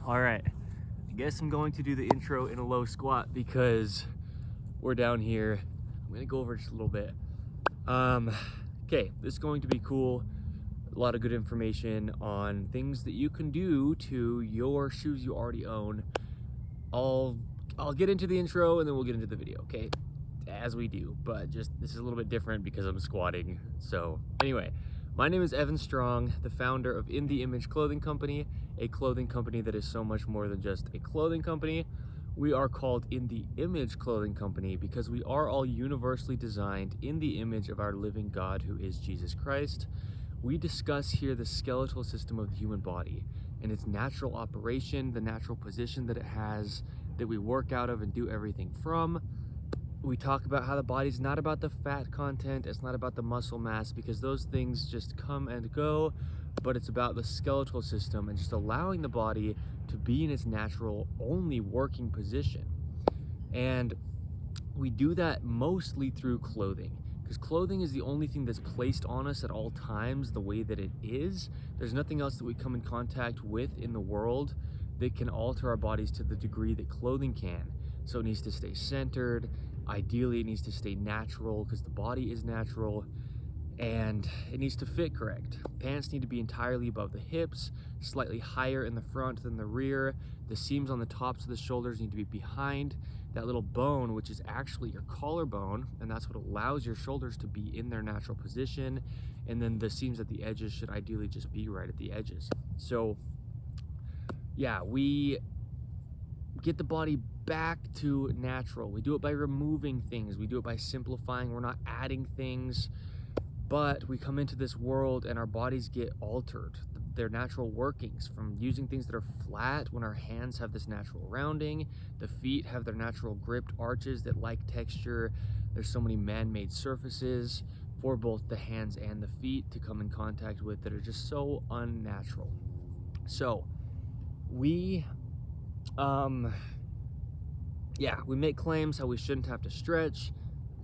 All right, I guess I'm going to do the intro in a low squat because we're down here. I'm gonna go over just a little bit. Okay, this is going to be cool. A lot of good information on things that you can do to your shoes you already own. I'll get into the intro and then we'll get into the video, okay? As we do, but just this is a little bit different because I'm squatting. So anyway, my name is Evan Strong, the founder of In the Image Clothing Company, a clothing company that is so much more than just a clothing company. We are called In the Image Clothing Company because we are all universally designed in the image of our living God, who is Jesus Christ. We discuss here the skeletal system of the human body and its natural operation, the natural position that it has, that we work out of and do everything from. We talk about how the body's not about the fat content, it's not about the muscle mass, because those things just come and go, but it's about the skeletal system and just allowing the body to be in its natural, only working position. And we do that mostly through clothing, because clothing is the only thing that's placed on us at all times the way that it is. There's nothing else that we come in contact with in the world that can alter our bodies to the degree that clothing can. So it needs to stay centered. Ideally, it needs to stay natural because the body is natural, and it needs to fit correct. Pants need to be entirely above the hips, slightly higher in the front than the rear. The seams on the tops of the shoulders need to be behind that little bone, which is actually your collarbone, and that's what allows your shoulders to be in their natural position. And then the seams at the edges should ideally just be right at the edges. So yeah, we get the body back to natural. We do it by removing things. We do it by simplifying. We're not adding things, but we come into this world and our bodies get altered. Their natural workings, from using things that are flat when our hands have this natural rounding. The feet have their natural gripped arches that like texture. There's so many man-made surfaces for both the hands and the feet to come in contact with that are just so unnatural. So we make claims how we shouldn't have to stretch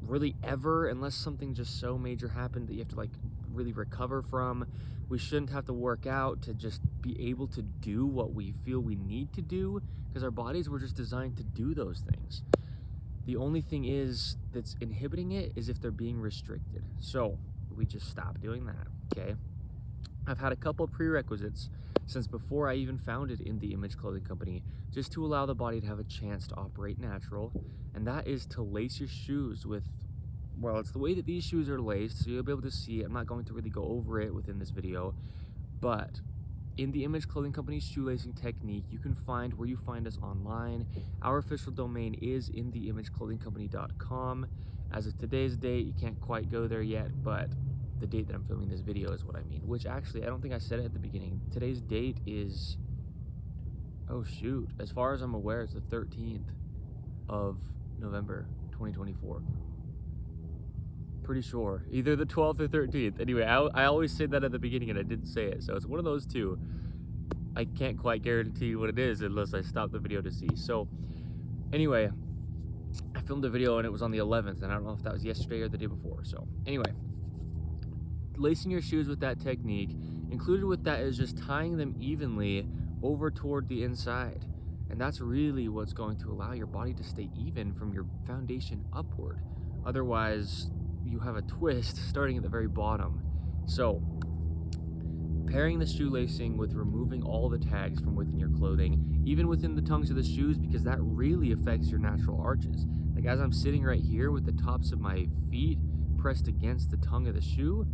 really ever, unless something just so major happened that you have to like really recover from. We shouldn't have to work out to just be able to do what we feel we need to do, because our bodies were just designed to do those things. The only thing is that's inhibiting it is if they're being restricted. So we just stop doing that, okay? I've had a couple of prerequisites since before I even founded In the Image Clothing Company, just to allow the body to have a chance to operate natural, and that is to lace your shoes with, well, it's the way that these shoes are laced, so you'll be able to see it. I'm not going to really go over it within this video, but In the Image Clothing Company's shoelacing technique, you can find where you find us online. Our official domain is InTheImageClothingCompany.com. As of today's date, you can't quite go there yet, but the date that I'm filming this video is what I mean, which actually, I don't think I said it at the beginning. Today's date is, oh shoot, as far as I'm aware, it's the 13th of November, 2024. Pretty sure, either the 12th or 13th. Anyway, I always say that at the beginning and I didn't say it, so it's one of those two. I can't quite guarantee what it is unless I stop the video to see. So anyway, I filmed a video and it was on the 11th, and I don't know if that was yesterday or the day before. So anyway, lacing your shoes with that technique, included with that is just tying them evenly over toward the inside. And that's really what's going to allow your body to stay even from your foundation upward. Otherwise, you have a twist starting at the very bottom. So, pairing the shoelacing with removing all the tags from within your clothing, even within the tongues of the shoes, because that really affects your natural arches. Like as I'm sitting right here with the tops of my feet pressed against the tongue of the shoe,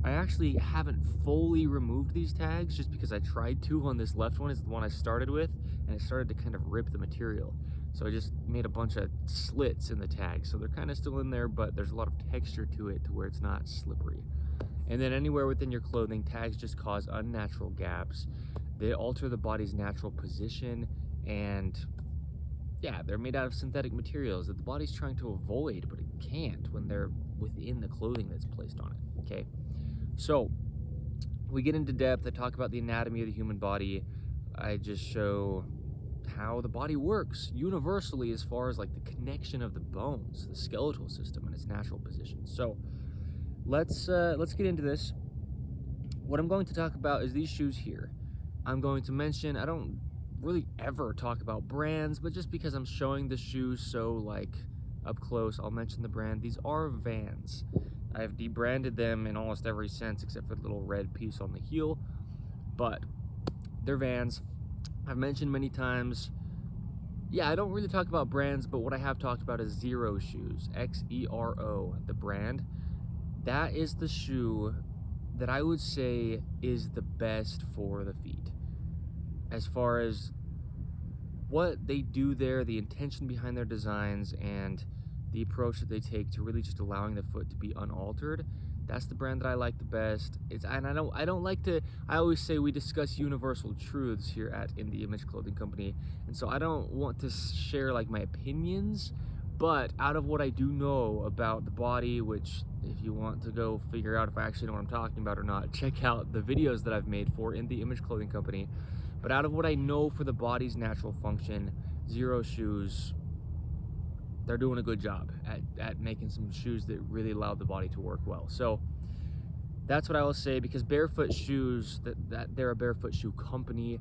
I actually haven't fully removed these tags just because I tried to on this left one, is the one I started with, and it started to kind of rip the material. So I just made a bunch of slits in the tags. So they're kind of still in there, but there's a lot of texture to it to where it's not slippery. And then anywhere within your clothing, tags just cause unnatural gaps. They alter the body's natural position, and yeah, they're made out of synthetic materials that the body's trying to avoid, but it can't when they're within the clothing that's placed on it, okay? So we get into depth. I talk about the anatomy of the human body. I just show how the body works universally as far as like the connection of the bones, the skeletal system and its natural position. So let's get into this. What I'm going to talk about is these shoes here. I'm going to mention, I don't really ever talk about brands, but just because I'm showing the shoes so like up close, I'll mention the brand. These are Vans. I've debranded them in almost every sense except for the little red piece on the heel, but they're Vans. I've mentioned many times, yeah, I don't really talk about brands, but what I have talked about is Xero shoes, Xero, the brand. That is the shoe that I would say is the best for the feet. As far as what they do there, the intention behind their designs, and the approach that they take to really just allowing the foot to be unaltered, that's the brand that I like the best. I don't like to, I always say we discuss universal truths here at In The Image Clothing Company, and so I don't want to share like my opinions, but out of what I do know about the body, which if you want to go figure out if I actually know what I'm talking about or not, check out the videos that I've made for In The Image Clothing Company. But out of what I know for the body's natural function, Xero shoes, they're doing a good job at making some shoes that really allow the body to work well. So that's what I will say, because barefoot shoes, that they're a barefoot shoe company.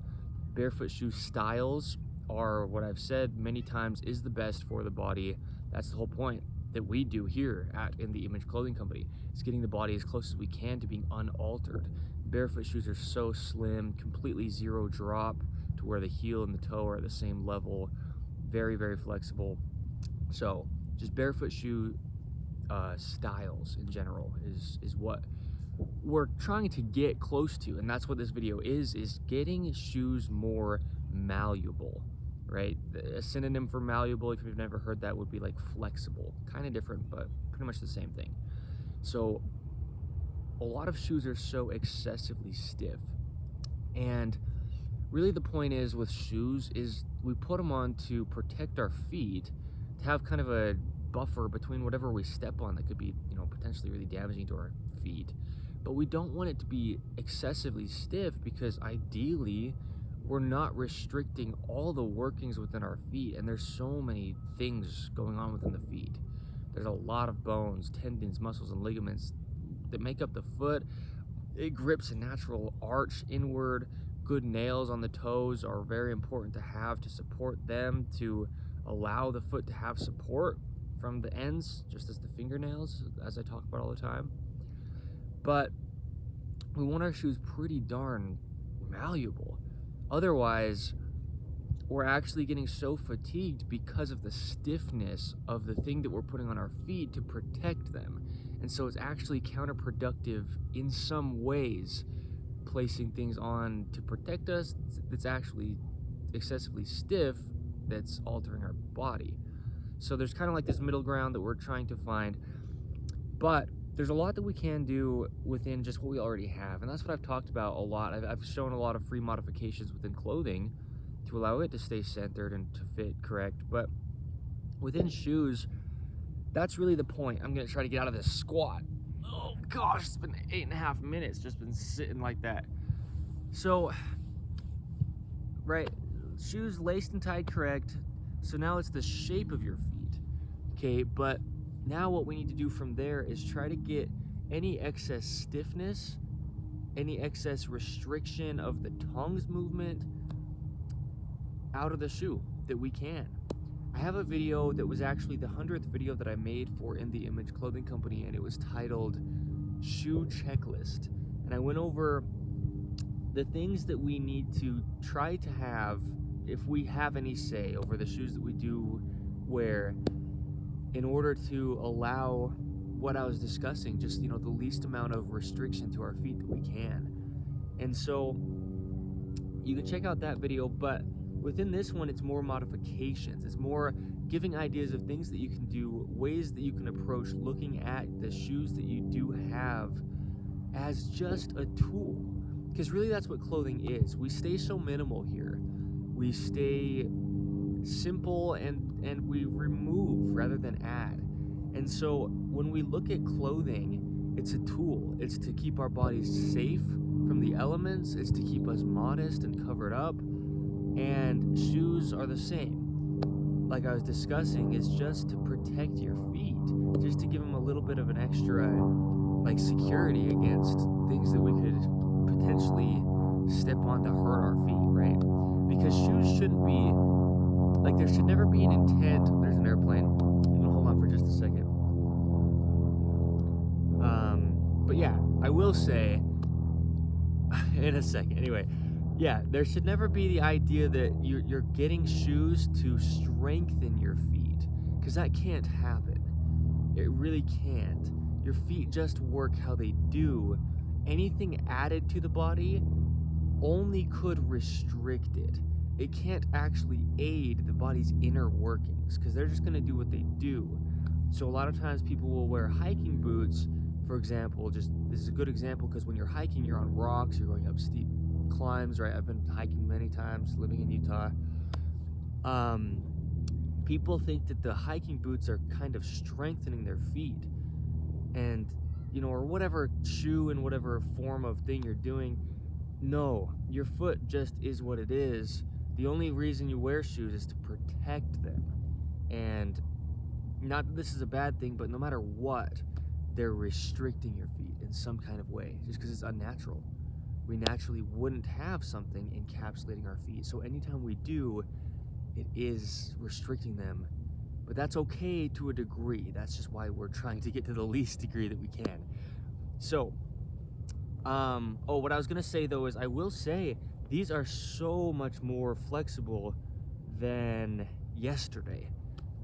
Barefoot shoe styles are what I've said many times is the best for the body. That's the whole point that we do here at In The Image Clothing Company. It's getting the body as close as we can to being unaltered. Barefoot shoes are so slim, completely zero drop to where the heel and the toe are at the same level. Very, very flexible. So just barefoot shoe styles in general is what we're trying to get close to, and that's what this video is getting shoes more malleable, right? A synonym for malleable, if you've never heard that, would be like flexible. Kind of different, but pretty much the same thing. So a lot of shoes are so excessively stiff, and really the point is with shoes is we put them on to protect our feet, to have kind of a buffer between whatever we step on that could be, you know, potentially really damaging to our feet. But we don't want it to be excessively stiff, because ideally we're not restricting all the workings within our feet, and there's so many things going on within the feet. There's a lot of bones, tendons, muscles, and ligaments that make up the foot. It grips a natural arch inward. Good nails on the toes are very important to have to support them, to allow the foot to have support from the ends, just as the fingernails, as I talk about all the time. But we want our shoes pretty darn malleable. Otherwise, we're actually getting so fatigued because of the stiffness of the thing that we're putting on our feet to protect them. And so it's actually counterproductive in some ways, placing things on to protect us that's actually excessively stiff, that's altering our body. So there's kind of like this middle ground that we're trying to find, but there's a lot that we can do within just what we already have, and that's what I've talked about a lot. I've shown a lot of free modifications within clothing to allow it to stay centered and to fit correct, but within shoes, that's really the point. I'm gonna try to get out of this squat. Oh gosh, it's been 8.5 minutes just been sitting like that. So, right, shoes laced and tied correct. So now it's the shape of your feet, okay? But now what we need to do from there is try to get any excess stiffness, any excess restriction of the tongue's movement out of the shoe that we can. I have a video that was actually the 100th video that I made for In The Image Clothing Company, and it was titled Shoe Checklist. And I went over the things that we need to try to have, if we have any say over the shoes that we do wear, in order to allow what I was discussing, just, you know, the least amount of restriction to our feet that we can. And so you can check out that video, but within this one, it's more modifications. It's more giving ideas of things that you can do, ways that you can approach looking at the shoes that you do have as just a tool. Because really that's what clothing is. We stay so minimal here. We stay simple and we remove rather than add. And so when we look at clothing, it's a tool. It's to keep our bodies safe from the elements. It's to keep us modest and covered up. And shoes are the same. Like I was discussing, it's just to protect your feet, just to give them a little bit of an extra, like, security against things that we could potentially step on to hurt our feet, right? Because shoes shouldn't be, like, there should never be an intent. There's an airplane. I'm gonna hold on for just a second. But yeah, I will say in a second. Anyway, yeah, there should never be the idea that you're getting shoes to strengthen your feet, because that can't happen. It really can't. Your feet just work how they do. Anything added to the body only could restrict it. It can't actually aid the body's inner workings, because they're just going to do what they do. So a lot of times people will wear hiking boots, for example. Just this is a good example, because when you're hiking, you're on rocks, you're going up steep climbs, right? I've been hiking many times living in Utah. People think that the hiking boots are kind of strengthening their feet, and or whatever shoe and whatever form of thing you're doing. No, your foot just is what it is. The only reason you wear shoes is to protect them. And not that this is a bad thing, but no matter what, they're restricting your feet in some kind of way, just because it's unnatural. We naturally wouldn't have something encapsulating our feet. So anytime we do, it is restricting them. But that's okay to a degree. That's just why we're trying to get to the least degree that we can. So, what I was gonna say though is, I will say these are so much more flexible than yesterday.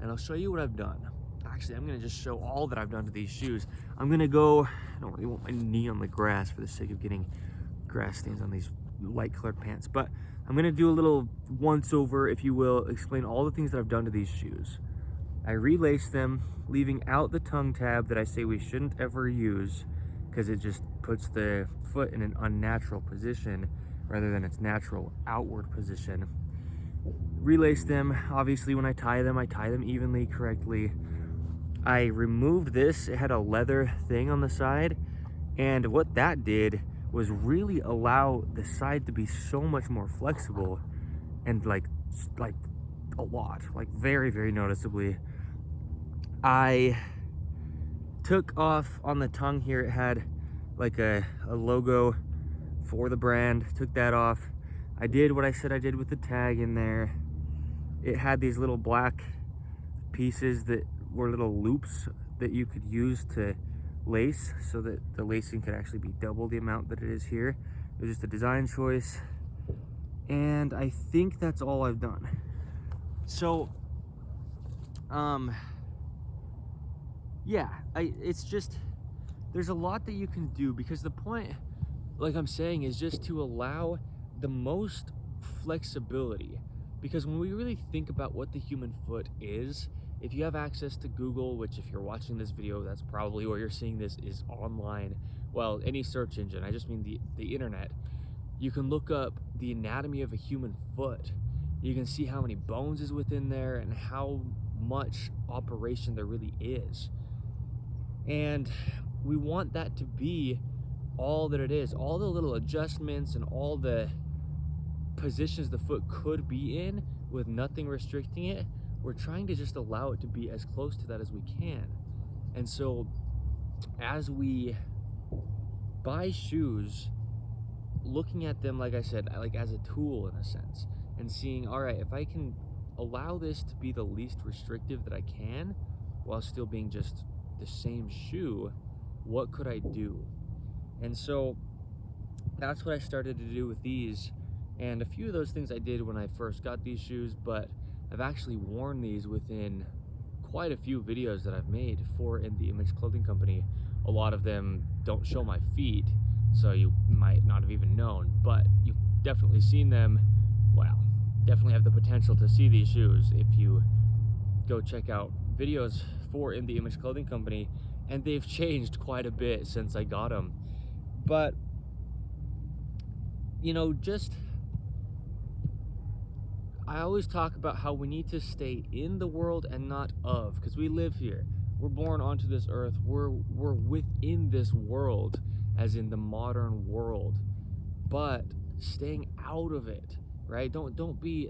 And I'll show you what I've done. Actually, I'm gonna just show all that I've done to these shoes. I'm gonna go, I don't really want my knee on the grass for the sake of getting grass stains on these light colored pants, but I'm gonna do a little once over, if you will, explain all the things that I've done to these shoes. I relaced them, leaving out the tongue tab that I say we shouldn't ever use, because it just puts the foot in an unnatural position rather than its natural outward position. Relace them. Obviously, when I tie them evenly, correctly. I removed this. It had a leather thing on the side, and what that did was really allow the side to be so much more flexible, and like a lot, like very, very noticeably. I took off on the tongue here, it had like a logo for the brand, took that off. I did what I said I did with the tag in there. It had these little black pieces that were little loops that you could use to lace, so that the lacing could actually be double the amount that it is here. It was just a design choice, and I think that's all I've done. So yeah, it's just, there's a lot that you can do, because the point, like I'm saying, is just to allow the most flexibility. Because when we really think about what the human foot is, if you have access to Google, which if you're watching this video, that's probably where you're seeing this, is online, well, any search engine, I just mean the internet, you can look up the anatomy of a human foot. You can see how many bones is within there and how much operation there really is. And we want that to be all that it is. All the little adjustments and all the positions the foot could be in with nothing restricting it, we're trying to just allow it to be as close to that as we can. And so as we buy shoes, looking at them, like I said, like as a tool in a sense, and seeing, all right, if I can allow this to be the least restrictive that I can while still being just the same shoe, what could I do? And so that's what I started to do with these. And a few of those things I did when I first got these shoes, but I've actually worn these within quite a few videos that I've made for In The Image Clothing Company. A lot of them don't show my feet, so you might not have even known, but you've definitely seen them. Wow, definitely have the potential to see these shoes if you go check out videos for In The Image Clothing Company, and they've changed quite a bit since I got them. But just, I always talk about how we need to stay in the world and not of, because we live here. We're born onto this earth. We're within this world, as in the modern world, but staying out of it, right? Don't be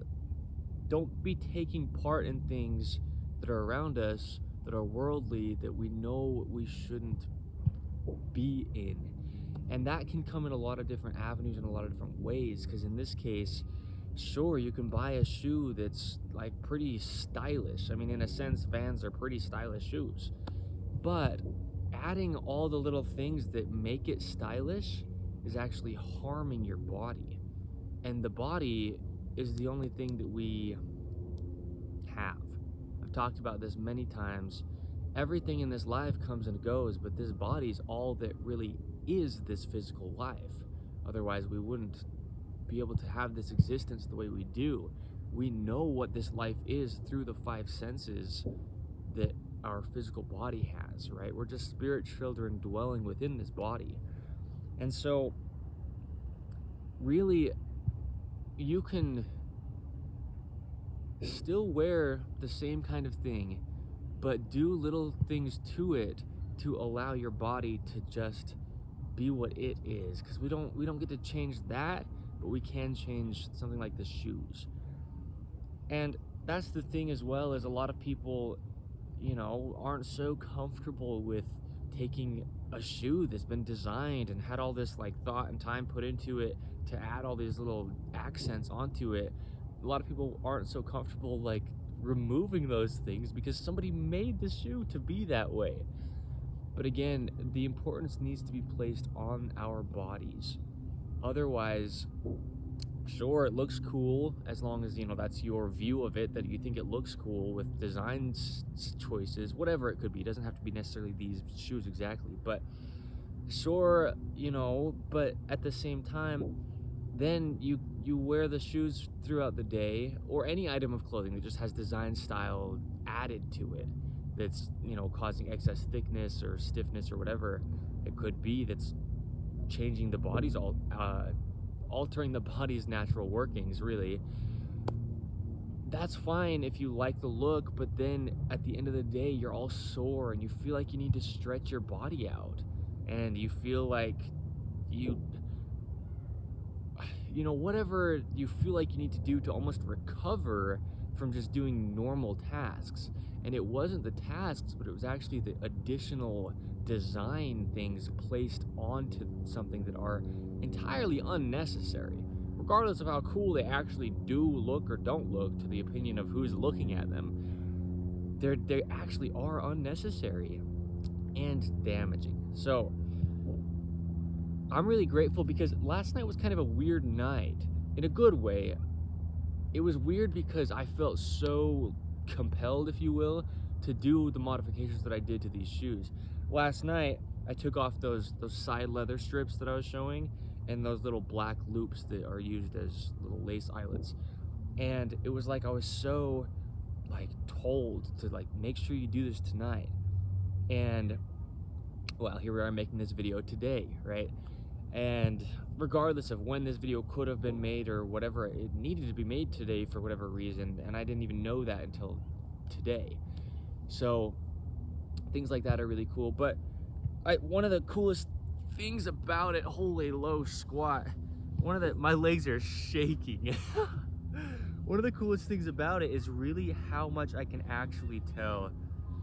taking part in things that are around us that are worldly, that we know we shouldn't be in. And that can come in a lot of different avenues and a lot of different ways, because in this case, Sure, you can buy a shoe that's like pretty stylish. I mean, in a sense, Vans are pretty stylish shoes. But adding all the little things that make it stylish is actually harming your body. And the body is the only thing that we have. I've talked about this many times. Everything in this life comes and goes, but this body's all that really is this physical life. Otherwise, we wouldn't be able to have this existence the way we do. We know what this life is through the five senses that our physical body has, right? We're just spirit children dwelling within this body. And so, really, you can still wear the same kind of thing, but do little things to it to allow your body to just be what it is. Because we don't get to change that, but we can change something like the shoes. And that's the thing as well, is a lot of people, you know, aren't so comfortable with taking a shoe that's been designed and had all this like thought and time put into it to add all these little accents onto it. A lot of people aren't so comfortable like removing those things because somebody made the shoe to be that way. But again, the importance needs to be placed on our bodies. Otherwise, sure, it looks cool as long as, you know, that's your view of it, that you think it looks cool with design choices, whatever it could be. It doesn't have to be necessarily these shoes exactly, but sure, you know, but at the same time, then you wear the shoes throughout the day, or any item of clothing that just has design style added to it that's, you know, causing excess thickness or stiffness or whatever it could be, that's changing the body's altering the body's natural workings, really. That's fine if you like the look, but then at the end of the day, you're all sore and you feel like you need to stretch your body out, and you feel like you know, whatever you feel like you need to do to almost recover from just doing normal tasks. And it wasn't the tasks, but it was actually the additional design things placed onto something that are entirely unnecessary, regardless of how cool they actually do look or don't look to the opinion of who's looking at them. They actually are unnecessary and damaging. So I'm really grateful, because last night was kind of a weird night in a good way. It was weird because I felt so compelled, if you will, to do the modifications that I did to these shoes. Last night, I took off those side leather strips that I was showing, and those little black loops that are used as little lace eyelets. And it was like I was so like told to like make sure you do this tonight. And well, here we are making this video today, right? And regardless of when this video could have been made or whatever, it needed to be made today for whatever reason, and I didn't even know that until today. So things like that are really cool. But one of the coolest things about it, holy low squat, my legs are shaking. One of the coolest things about it is really how much I can actually tell,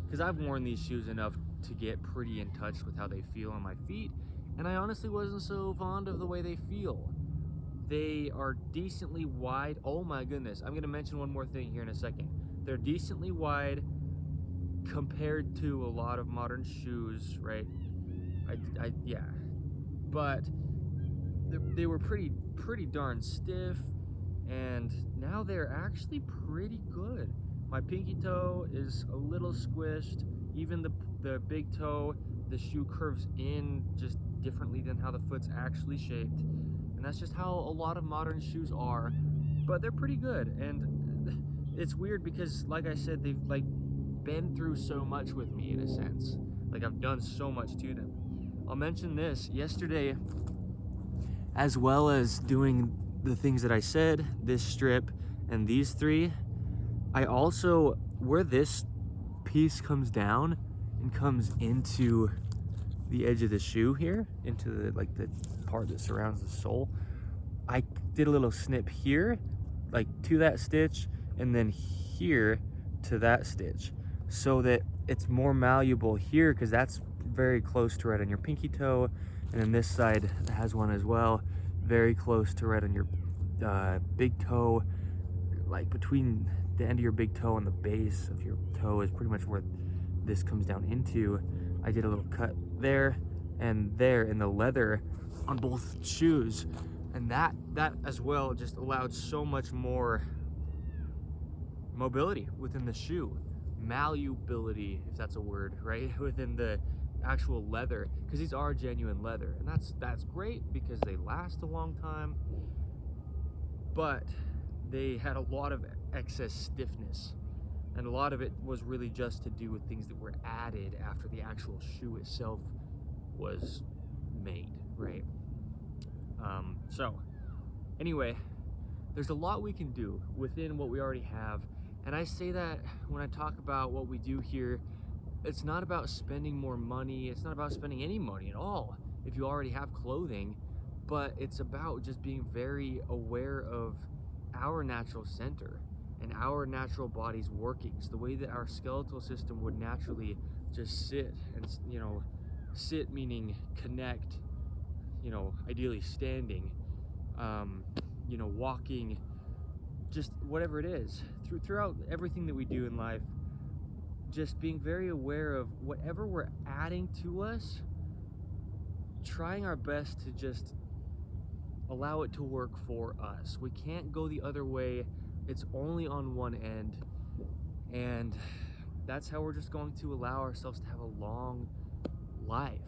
because I've worn these shoes enough to get pretty in touch with how they feel on my feet, and I honestly wasn't so fond of the way they feel. They are decently wide. Oh my goodness, I'm gonna mention one more thing here in a second. They're decently wide compared to a lot of modern shoes, right? Yeah, but they were pretty darn stiff, and now they're actually pretty good. My pinky toe is a little squished. Even the big toe, the shoe curves in just differently than how the foot's actually shaped, and that's just how a lot of modern shoes are. But they're pretty good, and it's weird because, like I said, they've like been through so much with me in a sense. Like, I've done so much to them. I'll mention this. Yesterday, as well as doing the things that I said, this strip and these three, I also, where this piece comes down and comes into the edge of the shoe here, into the part that surrounds the sole, I did a little snip here, like to that stitch, and then here to that stitch, so that it's more malleable here, because that's very close to right on your pinky toe, and then this side has one as well, very close to right on your big toe, like between the end of your big toe and the base of your toe is pretty much where this comes down into. I did a little cut there and there in the leather on both shoes, and that as well just allowed so much more mobility within the shoe, malleability, if that's a word, right? Within the actual leather, because these are genuine leather, and that's great because they last a long time, but they had a lot of excess stiffness, and a lot of it was really just to do with things that were added after the actual shoe itself was made, right? So anyway, there's a lot we can do within what we already have, and I say that when I talk about what we do here, it's not about spending more money, it's not about spending any money at all if you already have clothing, but it's about just being very aware of our natural center and our natural body's workings, the way that our skeletal system would naturally just sit and, sit meaning connect, ideally standing, walking, just whatever it is, throughout everything that we do in life, just being very aware of whatever we're adding to us, trying our best to just allow it to work for us. We can't go the other way. It's only on one end, and that's how we're just going to allow ourselves to have a long life.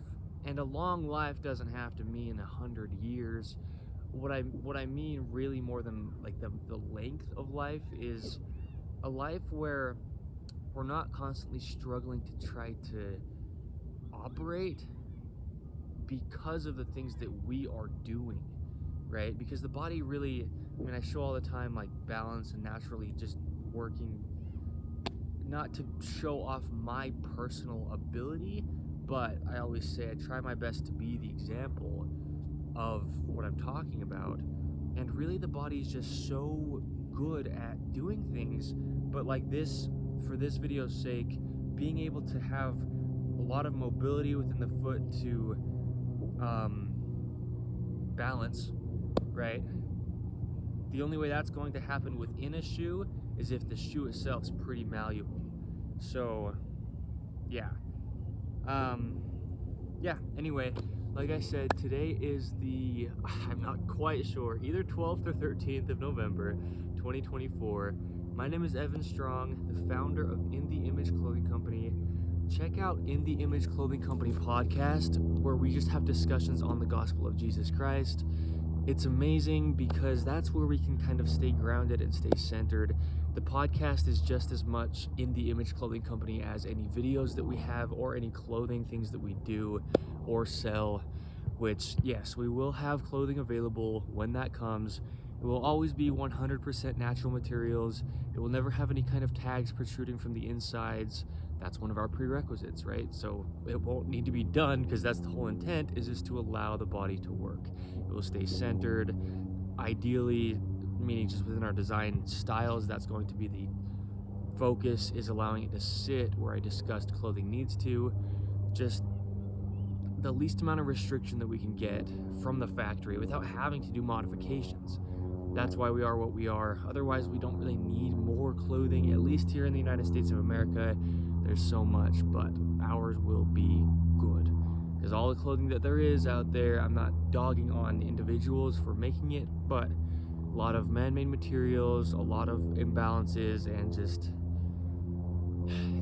And a long life doesn't have to mean 100 years. What I mean really more than like the length of life is a life where we're not constantly struggling to try to operate because of the things that we are doing, right? Because the body really, I show all the time like balance and naturally just working, not to show off my personal ability, but I always say I try my best to be the example of what I'm talking about. And really the body is just so good at doing things, but like this, for this video's sake, being able to have a lot of mobility within the foot to balance, right? The only way that's going to happen within a shoe is if the shoe itself is pretty malleable. So yeah, anyway, like I said, today is I'm not quite sure, either 12th or 13th of November 2024. My name is Evan Strong, the founder of In The Image Clothing Company. Check out In The Image Clothing Company podcast, where we just have discussions on the gospel of Jesus Christ. It's amazing because that's where we can kind of stay grounded and stay centered. The podcast is just as much In The Image Clothing Company as any videos that we have or any clothing things that we do or sell, which, yes, we will have clothing available when that comes. It will always be 100% natural materials. It will never have any kind of tags protruding from the insides. That's one of our prerequisites, right? So it won't need to be done, because that's the whole intent, is just to allow the body to work. It will stay centered, ideally, meaning just within our design styles, that's going to be the focus, is allowing it to sit where I discussed clothing needs to. Just the least amount of restriction that we can get from the factory without having to do modifications. That's why we are what we are. Otherwise, we don't really need more clothing, at least here in the United States of America. There's so much, but ours will be good. Because all the clothing that there is out there, I'm not dogging on individuals for making it, but a lot of man-made materials, a lot of imbalances, and just,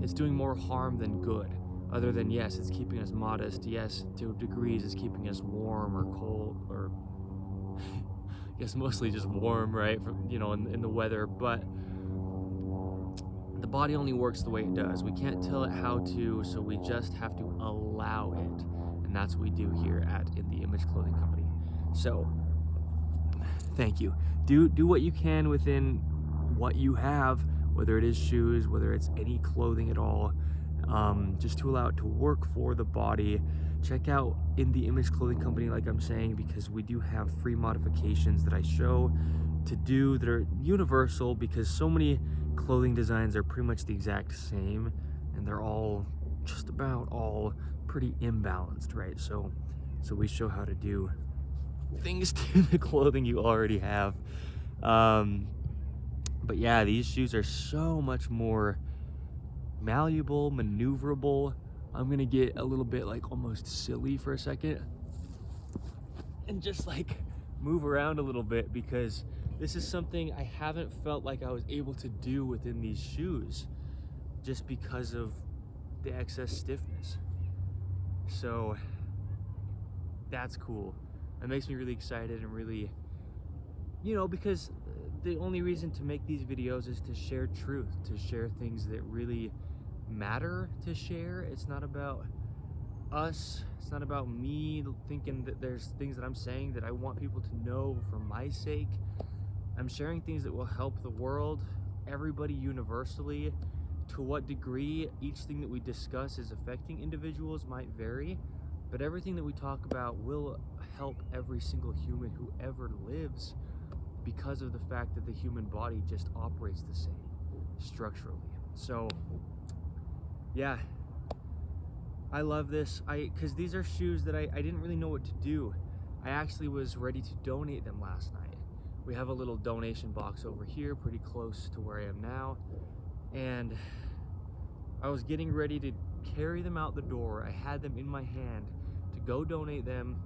it's doing more harm than good. Other than, yes, it's keeping us modest. Yes, to degrees, it's keeping us warm or cold, or I guess mostly just warm, right? From, in the weather. But the body only works the way it does. We can't tell it how to, so we just have to allow it. And that's what we do here at In The Image Clothing Company. So, thank you. Do what you can within what you have, whether it is shoes, whether it's any clothing at all, just to allow it to work for the body. Check out In The Image Clothing Company, like I'm saying, because we do have free modifications that I show to do that are universal, because so many clothing designs are pretty much the exact same, and they're all just about all pretty imbalanced, right? So we show how to do things to the clothing you already have. But yeah, these shoes are so much more malleable, maneuverable. I'm gonna get a little bit like almost silly for a second and just like move around a little bit, because this is something I haven't felt like I was able to do within these shoes just because of the excess stiffness. So that's cool. That makes me really excited and really, because the only reason to make these videos is to share truth, to share things that really matter to share. It's not about us. It's not about me thinking that there's things that I'm saying that I want people to know for my sake. I'm sharing things that will help the world, everybody universally. To what degree each thing that we discuss is affecting individuals might vary, but everything that we talk about will help every single human who ever lives, because of the fact that the human body just operates the same structurally. So yeah, I love this. Because these are shoes that I didn't really know what to do. I actually was ready to donate them last night. We have a little donation box over here pretty close to where I am now, and I was getting ready to carry them out the door. I had them in my hand to go donate them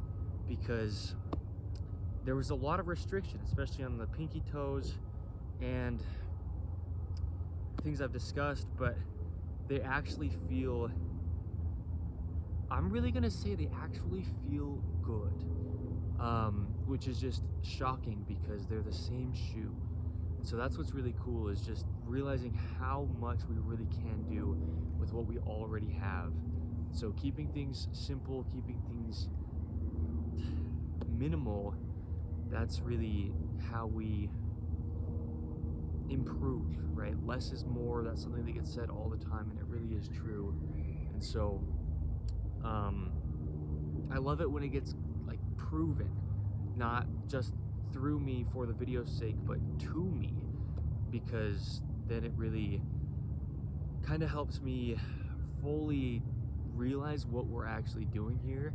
because there was a lot of restriction, especially on the pinky toes and things I've discussed, but they actually feel, I'm really gonna say they actually feel good, which is just shocking because they're the same shoe. So that's what's really cool, is just realizing how much we really can do with what we already have. So keeping things simple, keeping things minimal, that's really how we improve, right? Less is more. That's something that gets said all the time, and it really is true. And so I love it when it gets like proven, not just through me for the video's sake, but to me, because then it really kind of helps me fully realize what we're actually doing here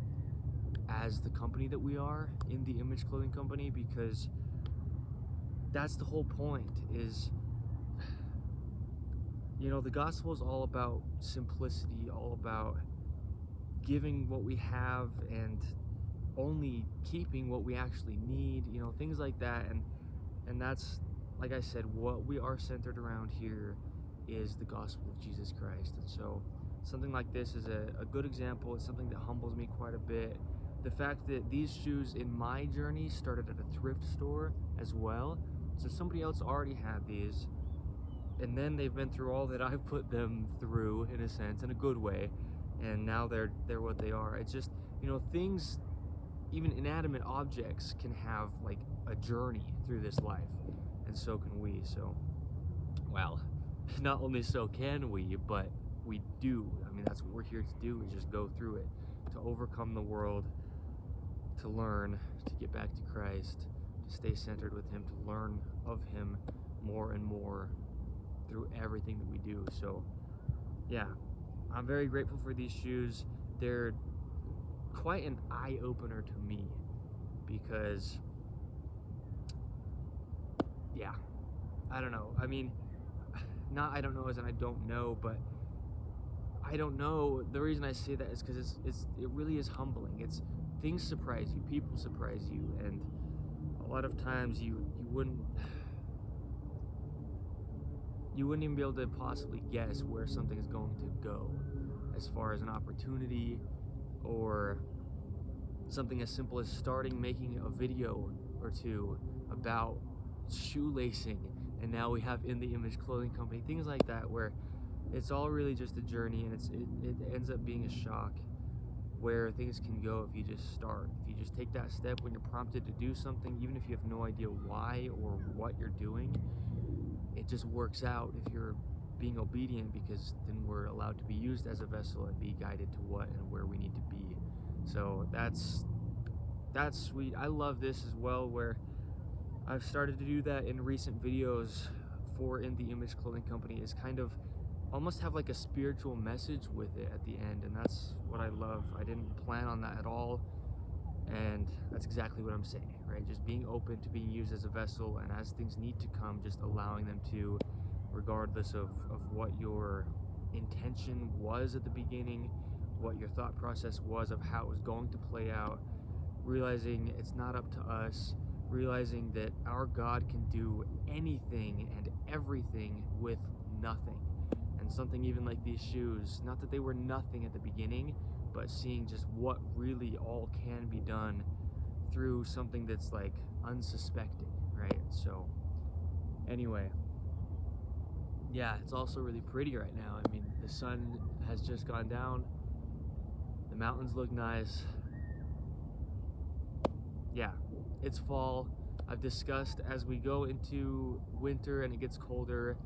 as the company that we are, in the Image Clothing Company, because that's the whole point. Is, the gospel is all about simplicity, all about giving what we have and only keeping what we actually need, things like that. And that's, like I said, what we are centered around here is the gospel of Jesus Christ. And so something like this is a good example. It's something that humbles me quite a bit. The fact that these shoes in my journey started at a thrift store as well. So somebody else already had these, and then they've been through all that I've put them through, in a sense, in a good way, and now they're what they are. It's just, things, even inanimate objects, can have like a journey through this life, and so can we. So, well, not only so can we, but we do. I mean, that's what we're here to do, is just go through it, to overcome the world, to learn, to get back to Christ, to stay centered with Him, to learn of Him more and more through everything that we do. So yeah, I'm very grateful for these shoes. They're quite an eye-opener to me, because yeah, I don't know. I mean, not I don't know as in I don't know, but I don't know. The reason I say that is because it really is humbling. It's, things surprise you, people surprise you, and a lot of times you wouldn't even be able to possibly guess where something is going to go, as far as an opportunity, or something as simple as starting making a video or two about shoelacing, and now we have In the Image Clothing Company, things like that, where it's all really just a journey, and it ends up being a shock where things can go if you just start. If you just take that step when you're prompted to do something, even if you have no idea why or what you're doing, it just works out if you're being obedient, because then we're allowed to be used as a vessel and be guided to what and where we need to be. So that's sweet. I love this as well, where I've started to do that in recent videos for In the Image Clothing Company, is kind of almost have like a spiritual message with it at the end, and that's what I love. I didn't plan on that at all, And that's exactly what I'm saying, right? Just being open to being used as a vessel, and as things need to come, just allowing them to, regardless of what your intention was at the beginning, what your thought process was of how it was going to play out, realizing it's not up to us, realizing that our God can do anything and everything with nothing. And something even like these shoes, not that they were nothing at the beginning, but seeing just what really all can be done through something that's like unsuspecting, right? So anyway, yeah, it's also really pretty right now. I mean, the sun has just gone down, the mountains look nice. Yeah, it's fall. I've discussed as we go into winter and it gets colder,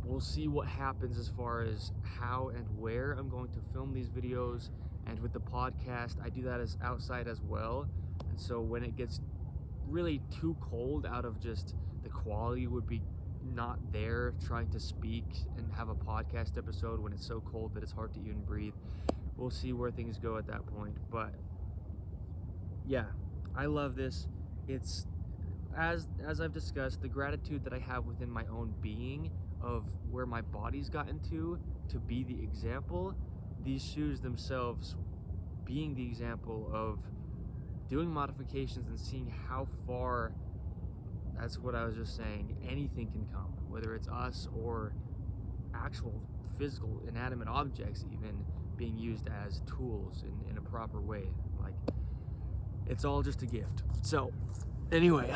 we'll see what happens as far as how and where I'm going to film these videos. And with the podcast, I do that as outside as well. And so when it gets really too cold, out of just the quality would be not there, trying to speak and have a podcast episode when it's so cold that it's hard to even breathe. We'll see where things go at that point. But yeah, I love this. It's as I've discussed, the gratitude that I have within my own being of where my body's gotten to be the example. These shoes themselves being the example of doing modifications and seeing how far, that's what I was just saying, anything can come, whether it's us or actual physical inanimate objects even being used as tools in a proper way. Like, it's all just a gift. So anyway,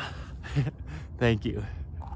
thank you.